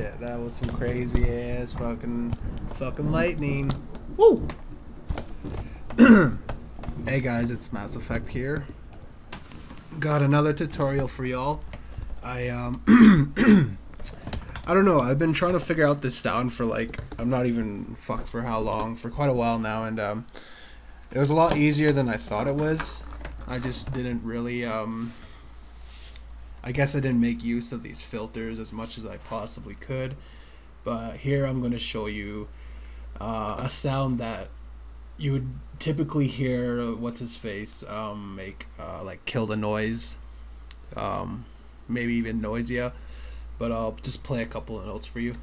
shit. That was some crazy ass fucking lightning. Woo! Hey guys, it's Mass Effect here. Got another tutorial for y'all. I I don't know, I've been trying to figure out this sound for like, I'm not even fucked for how long, for quite a while now, and it was a lot easier than I thought it was. I just didn't really I guess I didn't make use of these filters as much as I possibly could, but here I'm going to show you a sound that you would typically hear what's his face make like kill the noise, maybe even noisier, but I'll just play a couple of notes for you.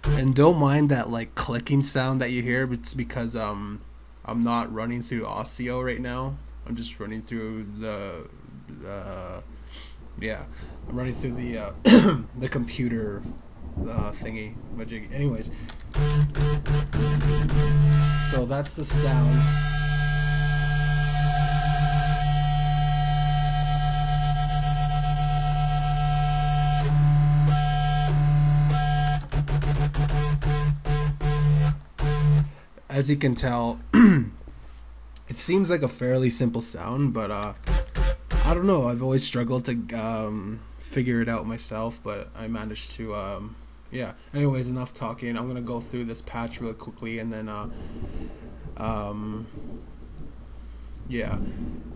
And don't mind that like clicking sound that you hear. It's because I'm not running through Audio right now. I'm just running through the yeah, I'm running through the the computer thingy. But anyways, so that's the sound. As you can tell, it seems like a fairly simple sound, but I don't know, I've always struggled to figure it out myself, but I managed to yeah. Anyways, enough talking. I'm gonna go through this patch really quickly, and then yeah,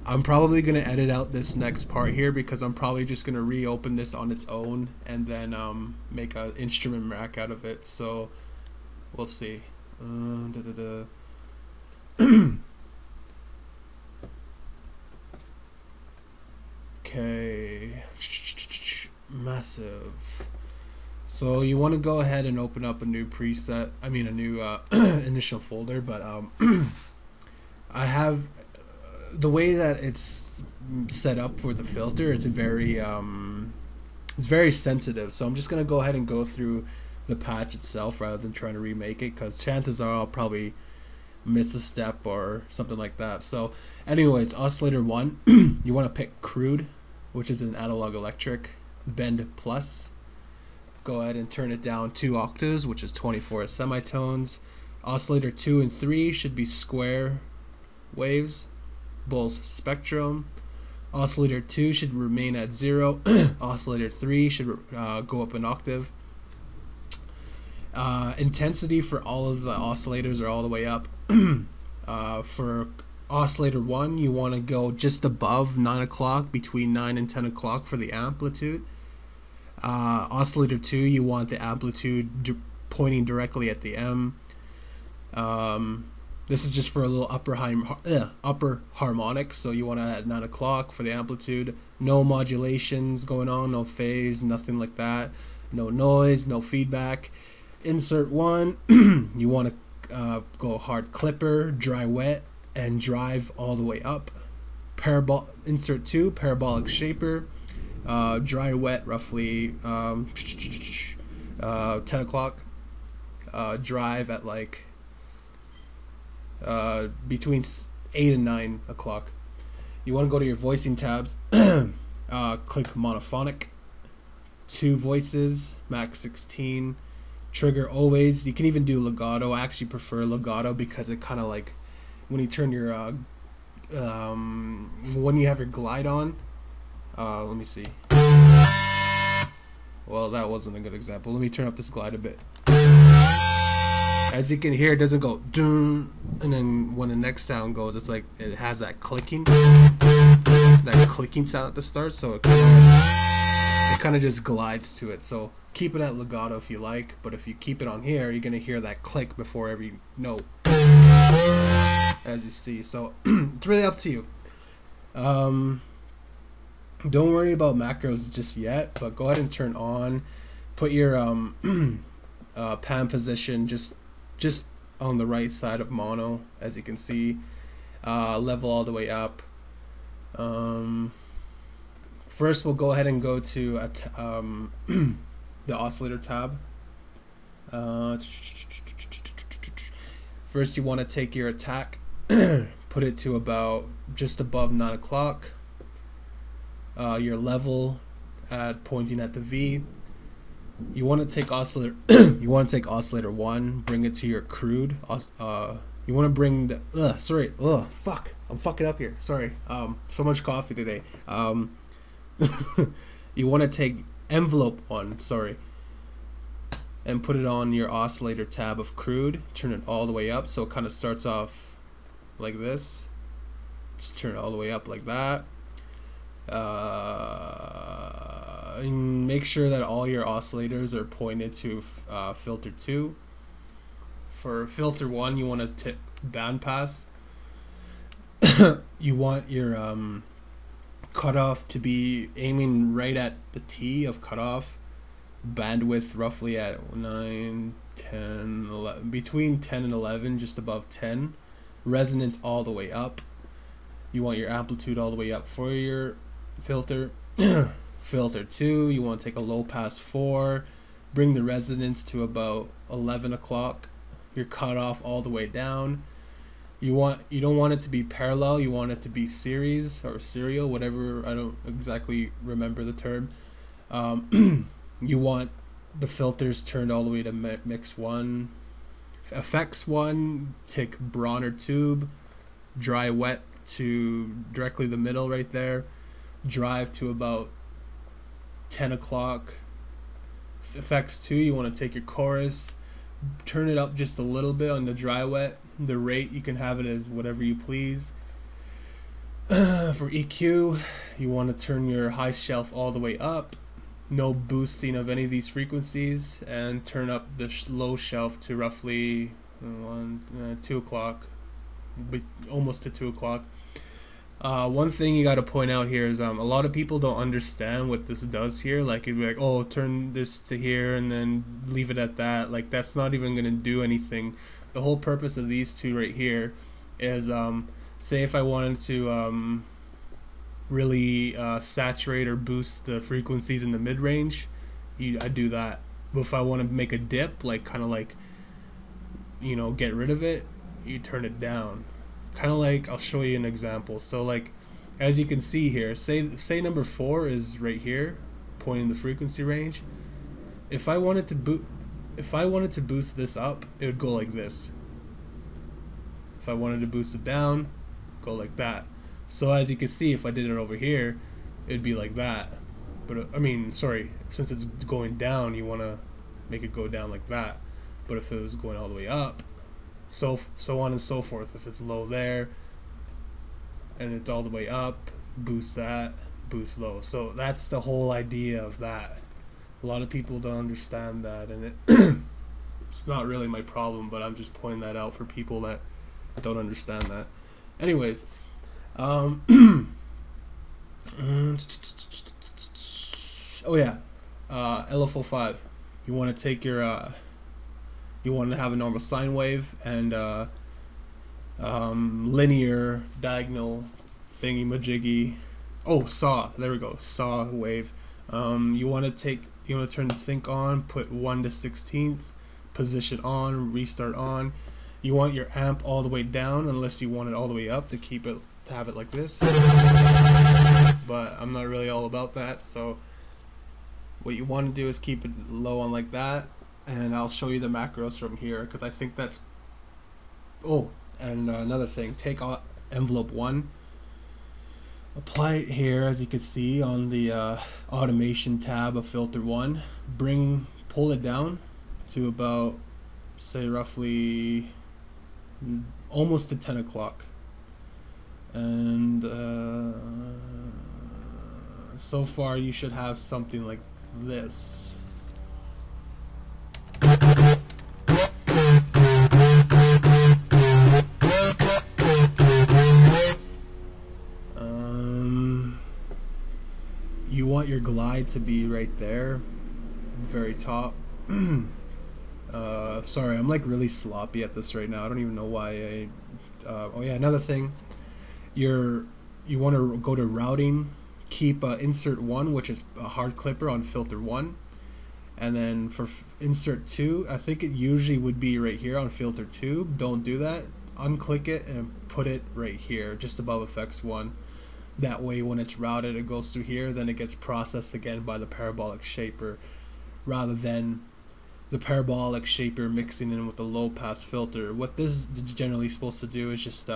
I'm probably gonna edit out this next part here because I'm probably just gonna reopen this on its own and then make an instrument rack out of it, so we'll see. Okay, massive. So you want to go ahead and open up a new preset, I mean a new initial folder, but I have the way that it's set up for the filter, it's very sensitive, so I'm just gonna go ahead and go through the patch itself rather than trying to remake it, because chances are I'll probably miss a step or something like that. So anyways, oscillator 1, you want to pick crude, which is an analog electric, bend plus. Go ahead and turn it down 2 octaves, which is 24 semitones. Oscillator 2 and 3 should be square waves, both spectrum. Oscillator 2 should remain at 0. Oscillator 3 should go up an octave. Intensity for all of the oscillators are all the way up. For oscillator 1, you want to go just above 9 o'clock, between 9 and 10 o'clock for the amplitude. Oscillator 2, you want the amplitude pointing directly at the M. This is just for a little upper harmonic, so you want to at 9 o'clock for the amplitude. No modulations going on, no phase, nothing like that. No noise, no feedback. Insert 1, you want to go hard clipper, dry wet, and drive all the way up. Insert 2, parabolic shaper, dry wet roughly 10 o'clock, drive at like between 8 and 9 o'clock. You want to go to your voicing tabs, click monophonic, 2 voices, max 16. Trigger always. You can even do legato. I actually prefer legato because it kind of like when you turn your when you have your glide on. Let me see. Well, that wasn't a good example. Let me turn up this glide a bit. As you can hear, it doesn't go doom, and then when the next sound goes, it's like it has that clicking sound at the start, so it kind of just glides to it. So keep it at legato if you like, but if you keep it on here, you're gonna hear that click before every note, as you see. So it's really up to you. Don't worry about macros just yet, but go ahead and turn on, put your pan position just on the right side of mono, as you can see. Level all the way up. First, we'll go ahead and go to the oscillator tab. First, you want to take your attack, put it to about just above 9 o'clock. Your level at pointing at the V. You want to take oscillator you want to take oscillator 1, bring it to your crude. You want to bring the fuck, I'm fucking up here, sorry. So much coffee today. You want to take envelope 1, sorry, and put it on your oscillator tab of crude. Turn it all the way up so it kind of starts off like this. Just turn it all the way up like that. And make sure that all your oscillators are pointed to filter 2. For filter 1, you want to bandpass. You want your cutoff to be aiming right at the T of cutoff. Bandwidth roughly at 9, 10, 11, between 10 and 11, just above 10. Resonance all the way up. You want your amplitude all the way up for your filter. Filter 2, you want to take a low pass 4, bring the resonance to about 11 o'clock. Your cutoff all the way down. You don't want it to be parallel, you want it to be series or serial, whatever, I don't exactly remember the term. You want the filters turned all the way to mix 1. Effects 1, take Bronner tube, dry wet to directly the middle right there. Drive to about 10 o'clock. Effects 2, you want to take your chorus, turn it up just a little bit on the dry wet. The rate, you can have it as whatever you please. For EQ, you want to turn your high shelf all the way up. No boosting of any of these frequencies, and turn up the low shelf to roughly 2 o'clock, almost to 2 o'clock. One thing you got to point out here is a lot of people don't understand what this does here. Like, it'd be like, oh, turn this to here and then leave it at that. Like, that's not even going to do anything. The whole purpose of these two right here is, say if I wanted to really saturate or boost the frequencies in the mid-range, I do that. But if I want to make a dip, like kind of like, you know, get rid of it, you turn it down. Kind of like, I'll show you an example. So like, as you can see here, say number 4 is right here, pointing the frequency range. If I wanted to boost this up, it would go like this. If I wanted to boost it down, go like that. So as you can see, if I did it over here, it'd be like that. But I mean, sorry, since it's going down, you want to make it go down like that. But if it was going all the way up, so on and so forth. If it's low there and it's all the way up, boost that, boost low. So that's the whole idea of that. A lot of people don't understand that, and it's not really my problem, but I'm just pointing that out for people that don't understand that. Anyways, oh yeah, LFO5. You want to take your you want to have a normal sine wave and linear diagonal thingy majiggy. Oh, saw. There we go. Saw wave. You want to turn the sync on, put 1 to 16th, position on, restart on. You want your amp all the way down, unless you want it all the way up to have it like this. But I'm not really all about that, so what you want to do is keep it low on like that, and I'll show you the macros from here, because I think that's... Oh, and another thing, take envelope 1, apply it here, as you can see on the automation tab of filter 1, pull it down to about, say, roughly almost to 10 o'clock, and so far you should have something like this. You want your glide to be right there, very top. Sorry, I'm like really sloppy at this right now. I don't even know why oh yeah, another thing. You want to go to routing, keep insert 1, which is a hard clipper on filter 1, and then for insert 2, I think it usually would be right here on filter 2. Don't do that. Unclick it and put it right here, just above effects 1. That way when it's routed, it goes through here, then it gets processed again by the parabolic shaper, rather than the parabolic shaper mixing in with the low pass filter. What this is generally supposed to do is just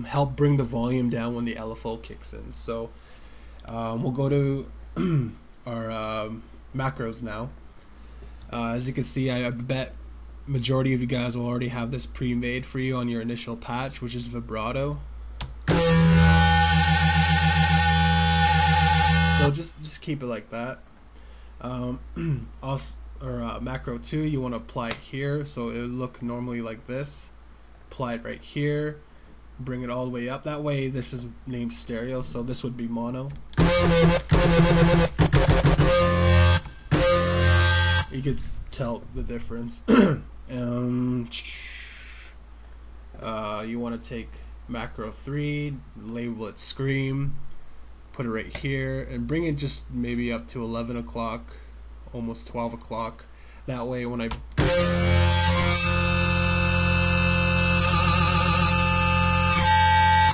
help bring the volume down when the LFO kicks in. So we'll go to our macros now. As you can see, I bet majority of you guys will already have this pre-made for you on your initial patch, which is vibrato. So just keep it like that. Macro 2, you want to apply it here, so it would look normally like this. Apply it right here, bring it all the way up. That way, this is named stereo, so this would be mono. You could tell the difference. You want to take macro 3, label it scream, put it right here, and bring it just maybe up to 11 o'clock, almost 12 o'clock. That way when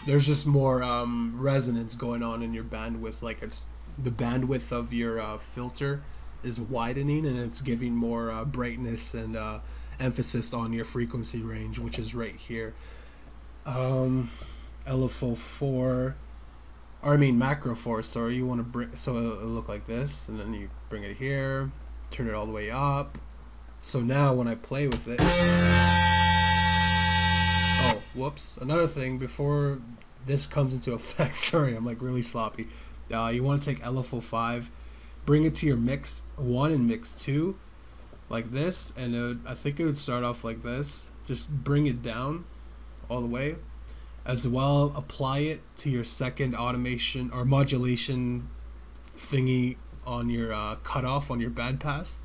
there's just more resonance going on in your bandwidth, like it's the bandwidth of your filter is widening, and it's giving more brightness and emphasis on your frequency range, which is right here. LFO 4, or I mean macro 4, sorry, you want to bring, so it'll look like this, and then you bring it here, turn it all the way up. So now when I play with it, oh whoops, another thing before this comes into effect, sorry, I'm like really sloppy. You want to take LFO 5, bring it to your mix 1 and mix 2 like this, and I think it would start off like this. Just bring it down all the way. As well, apply it to your second automation or modulation thingy on your cutoff on your bandpass,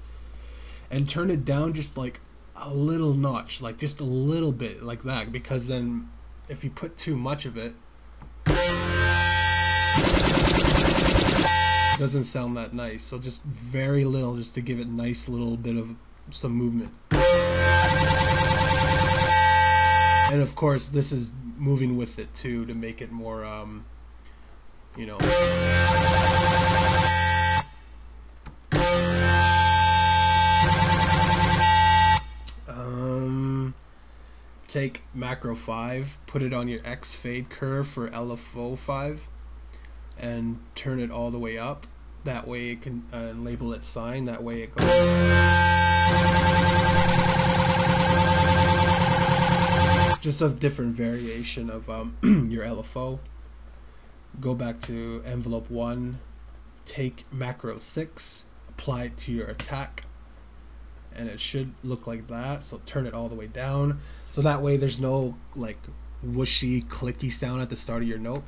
and turn it down just like a little notch, like just a little bit like that, because then if you put too much of it, it doesn't sound that nice. So just very little, just to give it a nice little bit of some movement. And of course this is moving with it too, to make it more you know, take macro 5, put it on your X fade curve for LFO 5, and turn it all the way up. That way it can label it sine, that way it goes. Just a different variation of your LFO. Go back to envelope 1, take macro 6, apply it to your attack, and it should look like that. So turn it all the way down, so that way there's no like whooshy clicky sound at the start of your note.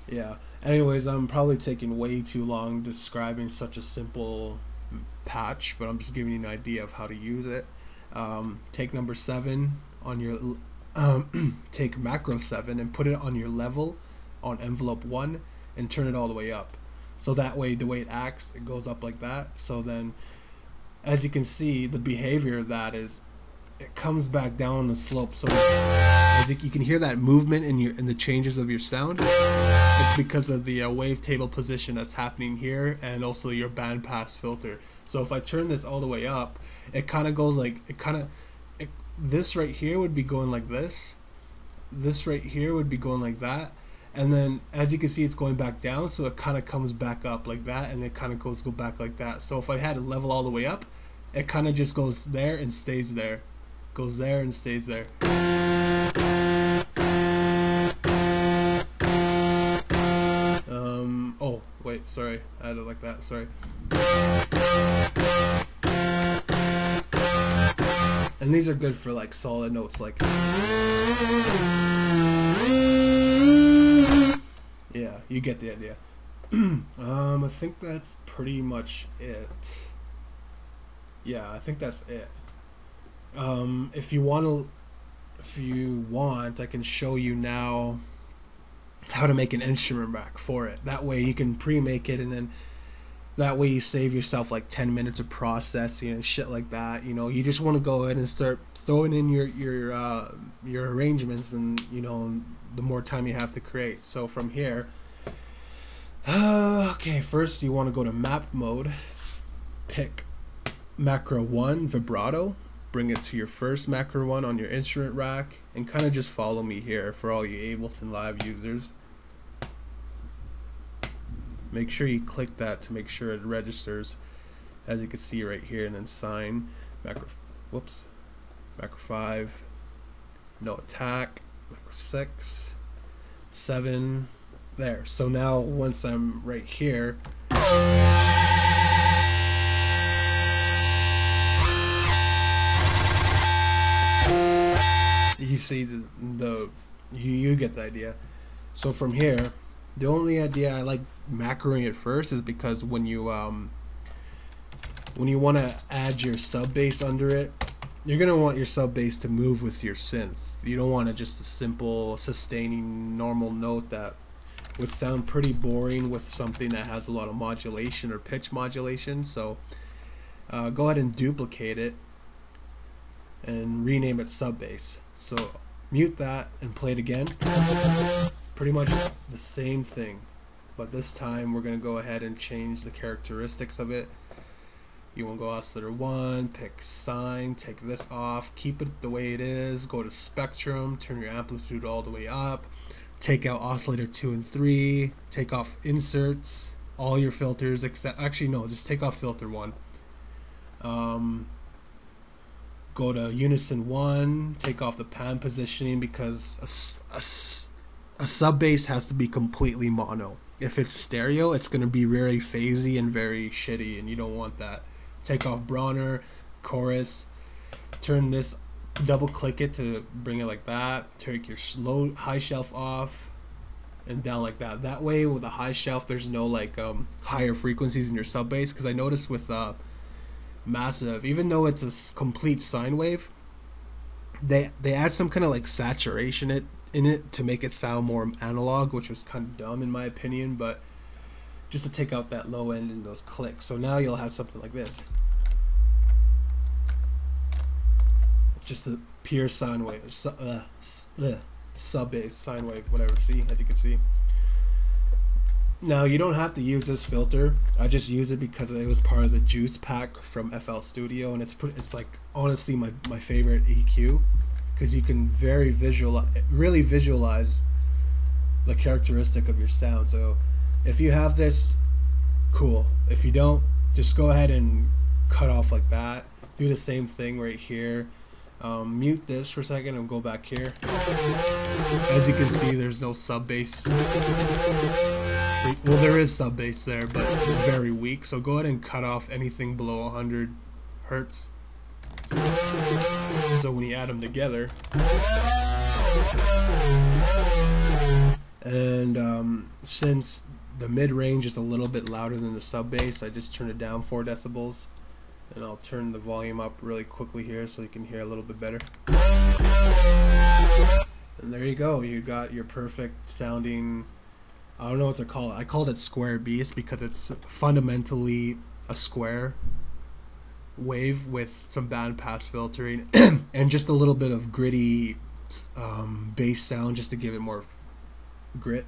Yeah, anyways, I'm probably taking way too long describing such a simple patch, but I'm just giving you an idea of how to use it. Take number 7 on your take macro 7 and put it on your level on envelope 1 and turn it all the way up. So that way, the way it acts, it goes up like that. So then, as you can see, the behavior of that is it comes back down the slope. So as you can hear that movement in the changes of your sound, it's because of the wavetable position that's happening here, and also your bandpass filter. So if I turn this all the way up, it kind of goes like, this right here would be going like this, this right here would be going like that, and then as you can see, it's going back down, so it kind of comes back up like that, and it kind of go back like that. So if I had it level all the way up, it kind of just goes there and stays there, goes there and stays there. Oh wait, sorry, I had it like that, sorry. And these are good for like solid notes, like, yeah, you get the idea. I think that's pretty much it. Yeah, I think that's it. If you want, I can show you now how to make an instrument rack for it. That way you can pre-make it, and then That way you save yourself like 10 minutes of processing and shit like that. You know, you just want to go ahead and start throwing in your arrangements, and you know, the more time you have to create. So from here, okay, first you want to go to map mode, pick macro 1 vibrato, bring it to your first macro 1 on your instrument rack, and kind of just follow me here for all you Ableton Live users. Make sure you click that to make sure it registers, as you can see right here, and then sign macro, whoops, macro 5, no attack, macro 6, 7, there. So now once I'm right here, you see you get the idea. So from here, the only idea I like macroing it first is because when you want to add your sub bass under it, you're gonna want your sub bass to move with your synth. You don't want to just a simple sustaining normal note that would sound pretty boring with something that has a lot of modulation or pitch modulation. So go ahead and duplicate it and rename it sub bass. So mute that and play it again. Pretty much the same thing, but this time we're going to go ahead and change the characteristics of it. You want to go oscillator 1, pick sine, take this off, keep it the way it is, go to spectrum, turn your amplitude all the way up, take out oscillator 2 and 3, take off inserts, all your filters except, actually no, just take off filter 1. Go to unison 1, take off the pan positioning, because a sub bass has to be completely mono. If it's stereo, it's going to be very phasey and very shitty, and you don't want that. Take off Bronner, chorus, turn this, double click it to bring it like that, take your low high shelf off and down like that. That way with a high shelf there's no like higher frequencies in your sub bass, because I noticed with Massive, even though it's a complete sine wave, they add some kind of like saturation in it to make it sound more analog, which was kind of dumb in my opinion, but just to take out that low end and those clicks. So now you'll have something like this, just a pure sine wave, sub bass sine wave, whatever. See, as you can see. Now you don't have to use this filter. I just use it because it was part of the juice pack from FL Studio, and it's like honestly my favorite EQ, because you can really visualize the characteristic of your sound. So if you have this, cool. If you don't, just go ahead and cut off like that. Do the same thing right here. Mute this for a second and go back here. As you can see, there's no sub bass. Well, there is sub bass there, but very weak. So go ahead and cut off anything below 100 hertz. So when you add them together, and since the mid range is a little bit louder than the sub bass, I just turn it down 4 decibels, and I'll turn the volume up really quickly here so you can hear a little bit better. And there you go, you got your perfect sounding, I don't know what to call it. I called it square beast because it's fundamentally a square wave with some bandpass filtering and just a little bit of gritty bass sound just to give it more grit.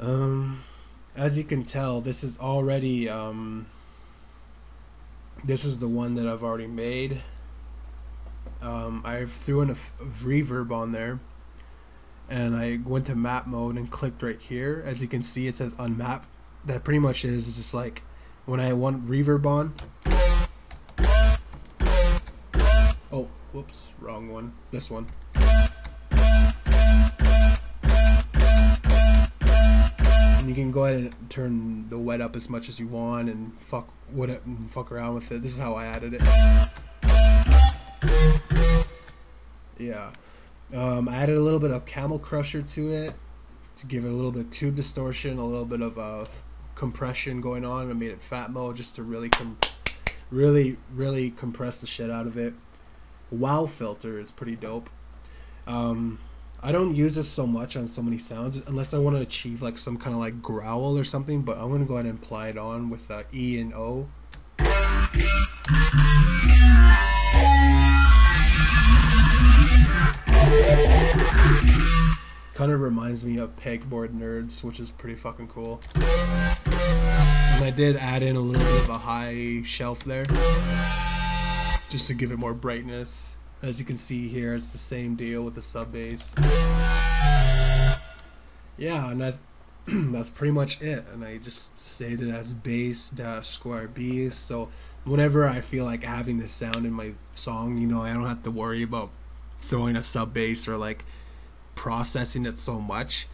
As you can tell, this is already this is the one that I've already made. I threw in a reverb on there, and I went to map mode and clicked right here. As you can see, it says unmap. That pretty much is just like when I want reverb on. Oh, whoops, wrong one. This one. And you can go ahead and turn the wet up as much as you want and fuck around with it. This is how I added it. Yeah. I added a little bit of Camel Crusher to it to give it a little bit of tube distortion, a little bit of compression going on. I made it fat mode just to really compress the shit out of it. Wow filter is pretty dope. I don't use this so much on so many sounds unless I want to achieve like some kind of like growl or something, but I'm going to go ahead and apply it on with E and O. Kind of reminds me of Pegboard Nerds, which is pretty fucking cool. And I did add in a little bit of a high shelf there, just to give it more brightness. As you can see here, it's the same deal with the sub bass. Yeah, and that's pretty much it. And I just saved it as bass-square-b. So whenever I feel like having this sound in my song, you know, I don't have to worry about throwing a sub bass or like processing it so much,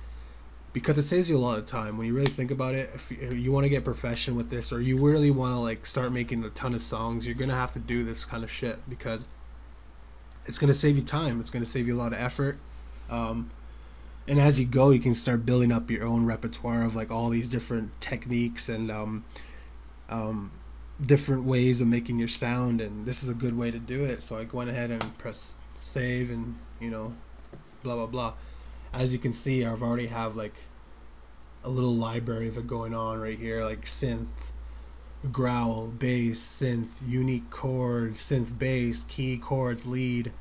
because it saves you a lot of time. When you really think about it, if you want to get professional with this, or you really want to like start making a ton of songs, you're gonna have to do this kind of shit, because it's gonna save you time. It's gonna save you a lot of effort. And as you go, you can start building up your own repertoire of like all these different techniques and different ways of making your sound, and this is a good way to do it. So I went ahead and press save, and you know, blah blah blah. As you can see, I've already have like a little library of it going on right here, like synth, growl, bass, synth, unique chord, synth bass, key, chords, lead,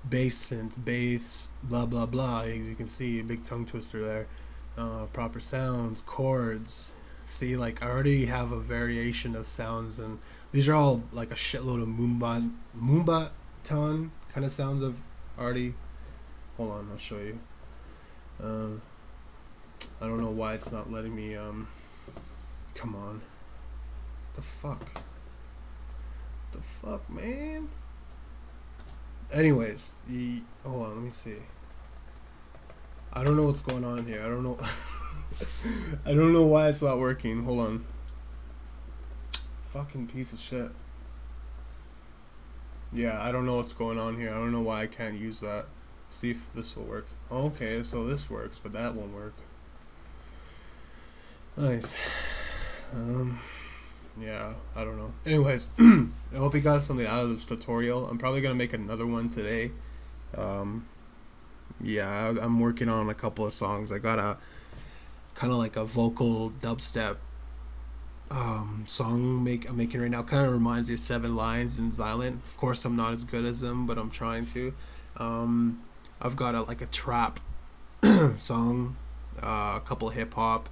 bass synth, bass, blah blah blah. As you can see, big tongue twister there. Proper sounds, chords. See, like I already have a variation of sounds, and these are all like a shitload of Moombaton kind of sounds I've already. Hold on, I'll show you. I don't know why it's not letting me. Come on. The fuck? The fuck, man? Anyways, hold on, let me see. I don't know what's going on here. I don't know. I don't know why it's not working. Hold on. Fucking piece of shit. Yeah, I don't know what's going on here. I don't know why I can't use that. See if this will work. Okay, so this works, but that won't work. Nice. Yeah, I don't know. Anyways, I hope you got something out of this tutorial. I'm probably gonna make another one today. Yeah, I'm working on a couple of songs. I got a kind of like a vocal dubstep song I'm making right now. Kind of reminds me of 7 Lines and Xylent. Of course, I'm not as good as them, but I'm trying to. I've got like a trap song, a couple of hip hop,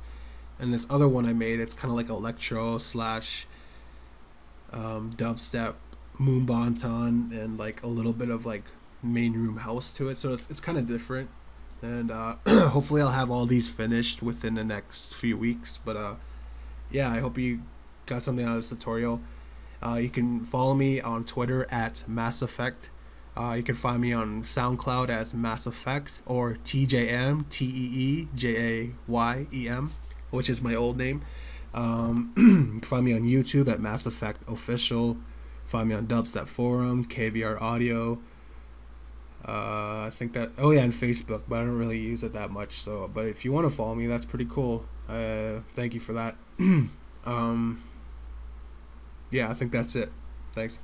and this other one I made. It's kind of like electro slash dubstep, Moombaton, and like a little bit of like main room house to it. So it's kind of different, and hopefully I'll have all these finished within the next few weeks. But yeah, I hope you got something out of this tutorial. You can follow me on Twitter at Mass Effect. You can find me on SoundCloud as Mass Effect, or TJM, TEEJAYEM, which is my old name. You can find me on YouTube at Mass Effect Official. Find me on Dubstep Forum, KVR Audio. I think that, oh yeah, and Facebook, but I don't really use it that much. So, but if you want to follow me, that's pretty cool. Thank you for that. Yeah, I think that's it. Thanks.